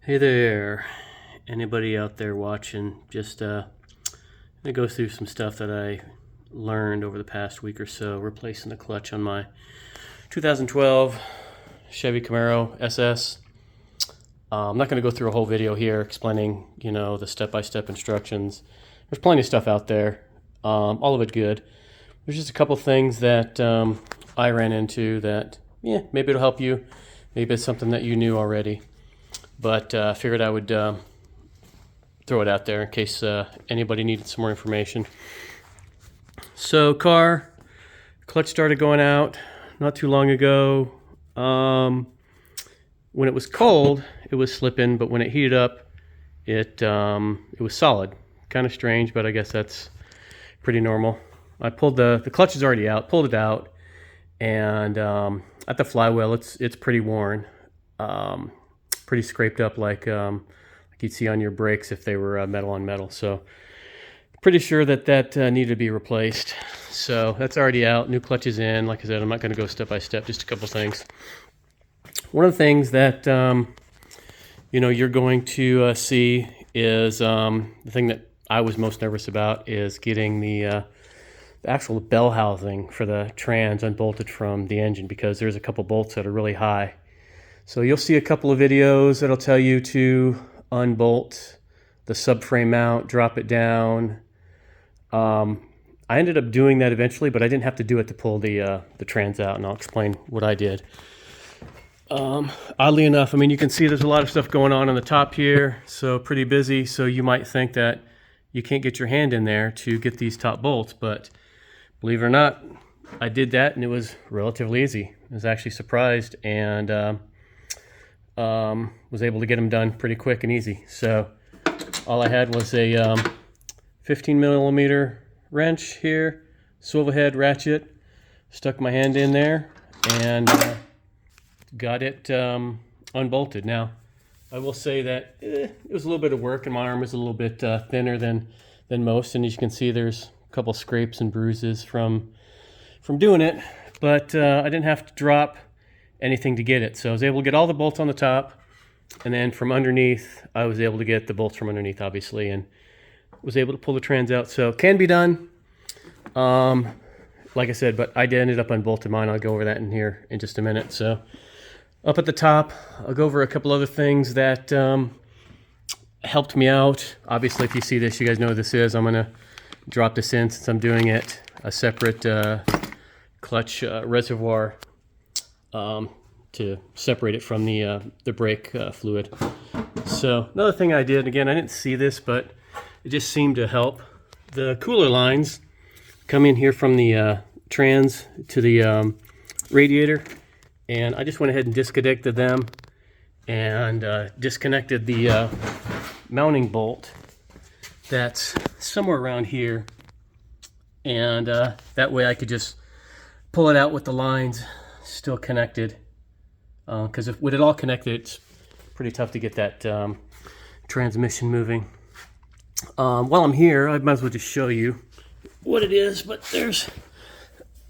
Hey there, anybody out there watching? Just gonna go through some stuff that I learned over the past week or so, replacing the clutch on my 2012 Chevy Camaro SS. I'm not gonna go through a whole video here explaining, the step-by-step instructions. There's plenty of stuff out there, all of it good. There's just a couple things that I ran into that, maybe it'll help you. Maybe it's something that you knew already. But I figured I would throw it out there in case anybody needed some more information. So clutch started going out not too long ago. When it was cold, it was slipping, but when it heated up, it was solid. Kind of strange, but I guess that's pretty normal. I pulled the clutch is already out, pulled it out, and at the flywheel, it's pretty worn. Pretty scraped up like you'd see on your brakes if they were metal on metal. So pretty sure that needed to be replaced. So that's already out. New clutch is in. Like I said, I'm not going to go step by step, just a couple things. One of the things that you're going to see is the thing that I was most nervous about is getting the actual bell housing for the trans unbolted from the engine, because there's a couple bolts that are really high. So you'll see a couple of videos that'll tell you to unbolt the subframe mount, drop it down. I ended up doing that eventually, but I didn't have to do it to pull the trans out, and I'll explain what I did. Oddly enough, you can see there's a lot of stuff going on the top here, so pretty busy. So you might think that you can't get your hand in there to get these top bolts, but believe it or not, I did that, and it was relatively easy. I was actually surprised, and was able to get them done pretty quick and easy. So all I had was a 15 millimeter wrench here, swivel head ratchet, stuck my hand in there, and got it unbolted. Now, I will say that it was a little bit of work, and my arm is a little bit thinner than most, and as you can see, there's a couple scrapes and bruises from doing it, but I didn't have to drop anything to get it. So I was able to get all the bolts on the top, and then from underneath, I was able to get the bolts from underneath, obviously, and was able to pull the trans out. So it can be done, like I said, but I ended up unbolting mine. I'll go over that in here in just a minute. So up at the top, I'll go over a couple other things that helped me out. Obviously, if you see this, you guys know what this is. I'm going to drop this in since I'm doing it, a separate clutch reservoir to separate it from the brake fluid. So another thing I did, again, I didn't see this, but it just seemed to help. The cooler lines come in here from the trans to the radiator, and I just went ahead and disconnected them and disconnected the mounting bolt that's somewhere around here, and that way I could just pull it out with the lines still connected, because with it all connected, it's pretty tough to get that transmission moving. While I'm here, I might as well just show you what it is. But there's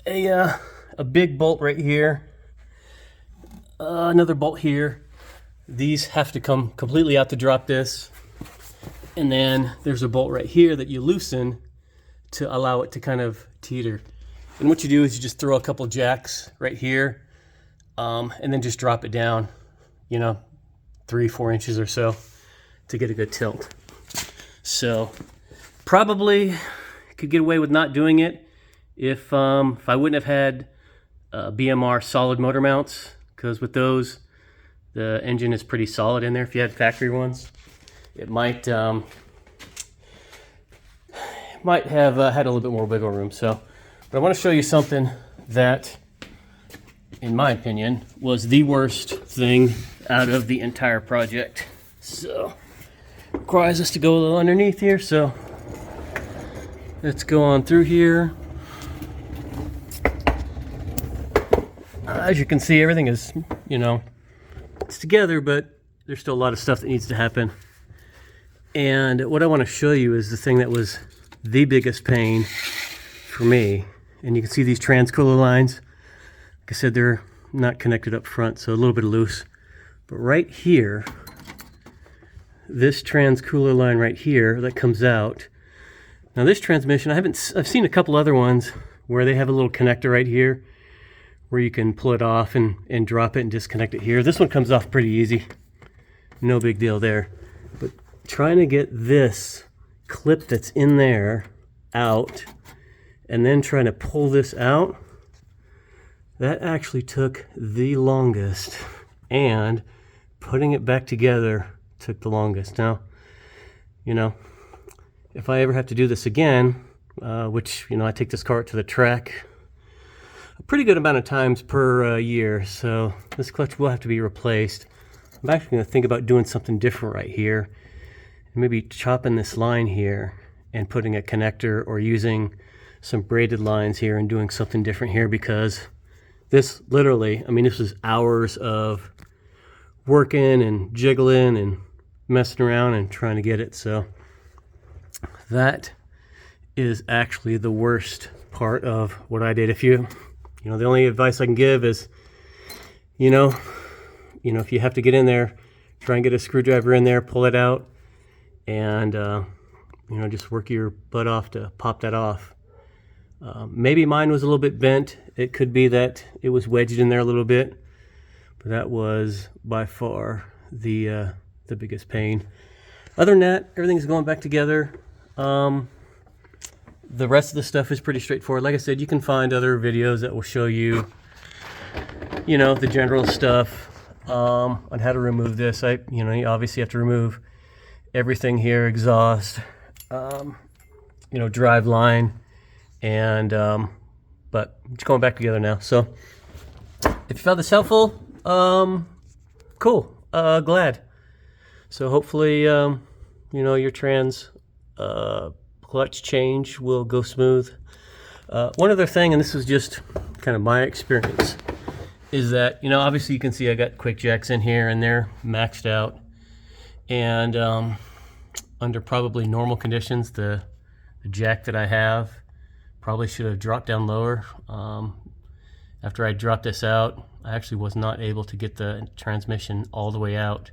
a big bolt right here, another bolt here. These have to come completely out to drop this, and then there's a bolt right here that you loosen to allow it to kind of teeter. And what you do is you just throw a couple jacks right here, and then just drop it down, 3-4 inches or so to get a good tilt. So probably could get away with not doing it if I wouldn't have had BMR solid motor mounts, because with those, the engine is pretty solid in there. If you had factory ones, it might have had a little bit more wiggle room. So. But I want to show you something that, in my opinion, was the worst thing out of the entire project. So, requires us to go a little underneath here. So, let's go on through here. As you can see, everything is, it's together, but there's still a lot of stuff that needs to happen. And what I want to show you is the thing that was the biggest pain for me. And you can see these transcooler lines. Like I said, they're not connected up front, so a little bit loose. But right here this trans cooler line right here that comes out. Now this transmission, I've seen a couple other ones where they have a little connector right here where you can pull it off and drop it and disconnect it here. This one comes off pretty easy. No big deal there. But trying to get this clip that's in there out and then trying to pull this out, that actually took the longest, and putting it back together took the longest. Now, you know, if I ever have to do this again, which, you know, I take this car to the track a pretty good amount of times per year, so this clutch will have to be replaced. I'm actually going to think about doing something different right here, and maybe chopping this line here and putting a connector, or using some braided lines here and doing something different here, because this literally, I mean, this was hours of working and jiggling and messing around and trying to get it. So that is actually the worst part of what I did. If you know, the only advice I can give is, you know, if you have to get in there, try and get a screwdriver in there, pull it out, and you know, just work your butt off to pop that off. Maybe mine was a little bit bent. It could be that it was wedged in there a little bit, but that was by far the biggest pain. Other than that, everything's going back together. The rest of the stuff is pretty straightforward. Like I said, you can find other videos that will show you, you know, the general stuff on how to remove this. You know, you obviously have to remove everything here: exhaust, you know, drive line, and but it's going back together now. So if you found this helpful, cool, glad. So hopefully, you know, your trans clutch change will go smooth. One other thing, and this is just kind of my experience, is that, you know, obviously you can see I got quick jacks in here and they're maxed out, and under probably normal conditions, the jack that I have probably should have dropped down lower. After I dropped this out, I actually was not able to get the transmission all the way out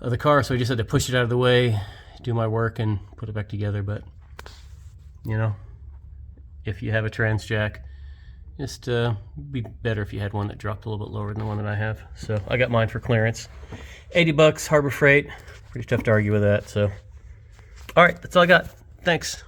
of the car, so I just had to push it out of the way, do my work, and put it back together. But, you know, if you have a trans jack, just be better if you had one that dropped a little bit lower than the one that I have. So I got mine for clearance. 80 bucks, Harbor Freight. Pretty tough to argue with that. So, all right, that's all I got. Thanks.